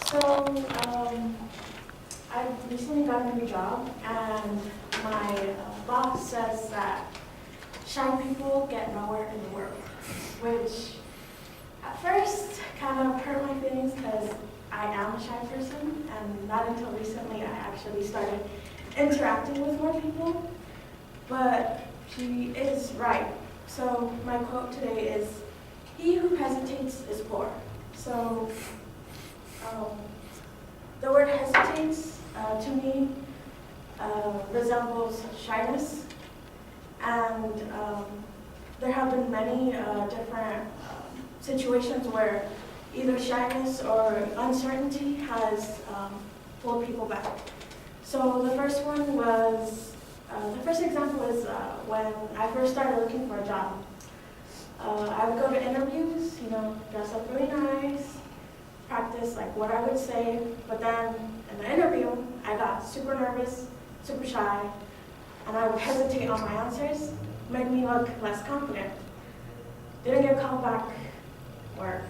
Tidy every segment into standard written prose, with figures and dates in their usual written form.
So, I recently got a new job, and my boss says that shy people get nowhere in the world, which at first kind of hurt my feelings because I am a shy person, and not until recently I actually started interacting with more people. But she is right. So my quote today is, "He who hesitates is poor." So the word hesitates to me resembles shyness, and there have been many different situations where either shyness or uncertainty has pulled people back. So the first one was, the first example is when I first started looking for a job. I would go to interviews, dress up really nice, practice like what I would say, but then in the interview, I got super nervous, super shy, and I would hesitate on my answers, made me look less confident. Didn't get called back, or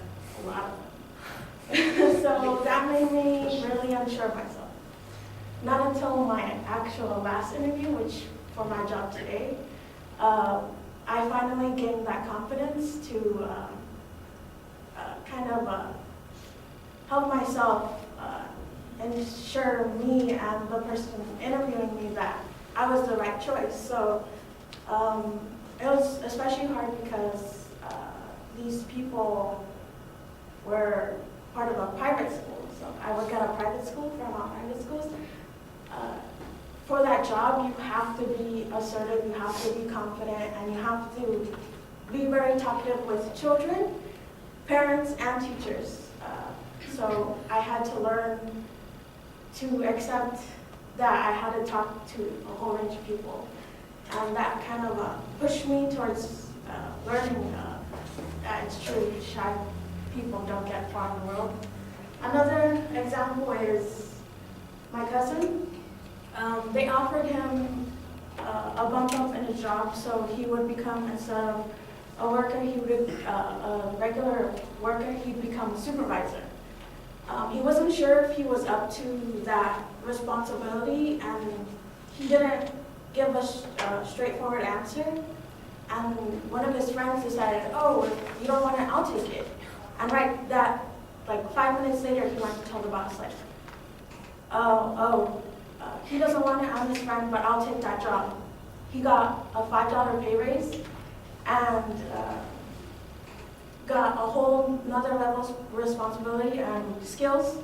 a lot of them. So that made me really unsure of myself. Not until my actual last interview, which for my job today, I finally gained that confidence to kind of help myself ensure me and the person interviewing me that I was the right choice. So it was especially hard because these people were part of a private school. So I work at a private school, for all private schools. For that job, you have to be assertive, you have to be confident, and you have to be very talkative with children, parents, and teachers. So I had to learn to accept that I had to talk to a whole range of people. And that kind of pushed me towards learning that it's true, shy people don't get far in the world. Another example is my cousin. They offered him a bump up in his job, so he would become, instead of a worker, he would a regular worker, he'd become a supervisor. He wasn't sure if he was up to that responsibility, and he didn't give us a straightforward answer. And one of his friends decided, "Oh, if you don't want it, I'll take it." And right that, like 5 minutes later, he went to tell the boss, like, he doesn't want it, I'm his friend, but I'll take that job. He got a $5 pay raise and got a whole another level of responsibility and skills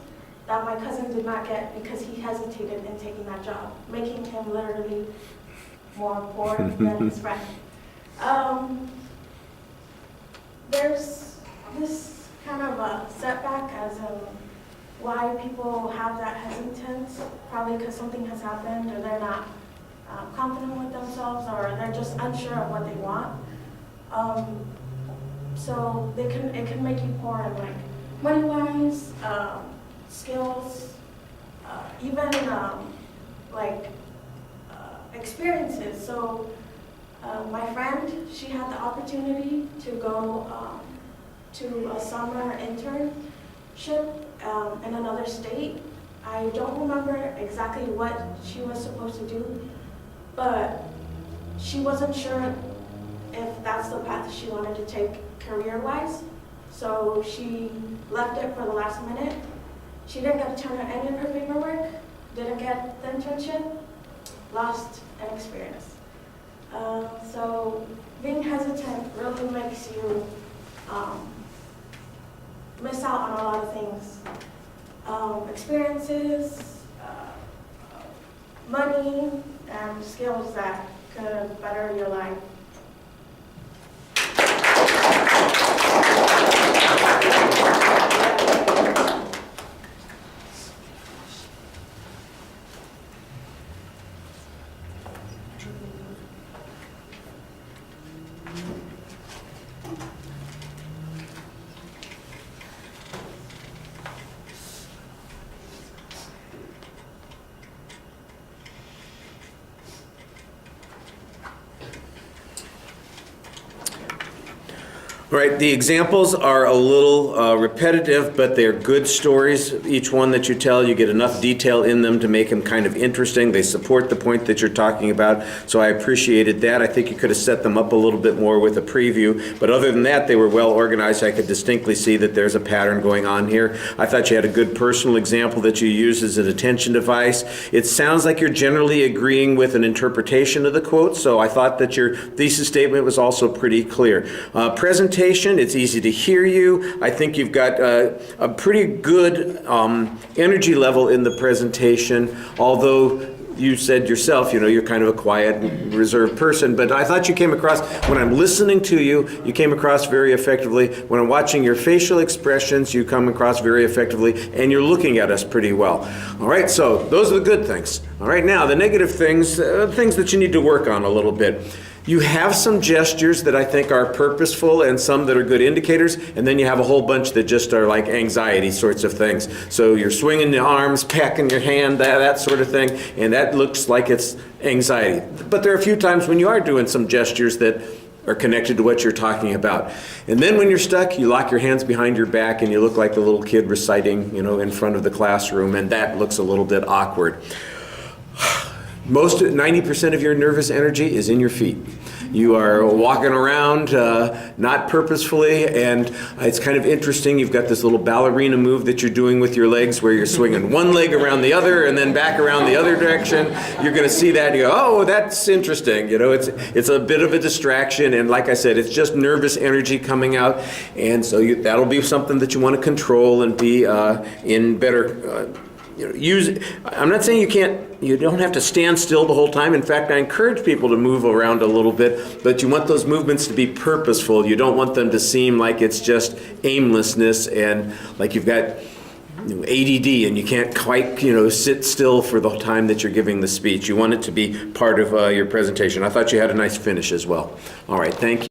that my cousin did not get because he hesitated in taking that job, making him literally more poor than his friend. There's this kind of a setback as in why people have that hesitance, probably because something has happened or they're not confident with themselves or they're just unsure of what they want. So it can make you poor in like money-wise, skills, even experiences. So my friend, she had the opportunity to go to a summer internship in another state. I don't remember exactly what she was supposed to do, but she wasn't sure if that's the path she wanted to take career-wise. So she left it for the last minute. She didn't get to turn in any of her paperwork, didn't get the internship, lost an experience. So being hesitant really makes you miss out on a lot of things. Experiences, money, and skills that could better your life. Right, the examples are a little repetitive, but they're good stories. Each one that you tell, you get enough detail in them to make them kind of interesting. They support the point that you're talking about, so I appreciated that. I think you could have set them up a little bit more with a preview, but other than that, they were well organized. I could distinctly see that there's a pattern going on here. I thought you had a good personal example that you used as an attention device. It sounds like you're generally agreeing with an interpretation of the quote, so I thought that your thesis statement was also pretty clear. Presentation, it's easy to hear you. I think you've got a pretty good energy level in the presentation, although you said yourself, you're kind of a quiet and reserved person, but I thought you came across, when I'm listening to you, you came across very effectively. When I'm watching your facial expressions, you come across very effectively, and you're looking at us pretty well. All right, so those are the good things. All right, now the negative things, things that you need to work on a little bit. You have some gestures that I think are purposeful and some that are good indicators, and then you have a whole bunch that just are like anxiety sorts of things. So you're swinging the arms, packing your hand, that sort of thing, and that looks like it's anxiety. But there are a few times when you are doing some gestures that are connected to what you're talking about. And then when you're stuck, you lock your hands behind your back and you look like the little kid reciting, in front of the classroom, and that looks a little bit awkward. 90% of your nervous energy is in your feet. You are walking around, not purposefully, and it's kind of interesting. You've got this little ballerina move that you're doing with your legs where you're swinging one leg around the other and then back around the other direction. You're going to see that and you go, oh, that's interesting. It's a bit of a distraction, and like I said, it's just nervous energy coming out, and so that'll be something that you want to control and be in better I'm not saying you don't have to stand still the whole time. In fact, I encourage people to move around a little bit, but you want those movements to be purposeful. You don't want them to seem like it's just aimlessness and like you've got ADD and you can't quite sit still for the time that you're giving the speech. You want it to be part of your presentation. I thought you had a nice finish as well. All right, thank you.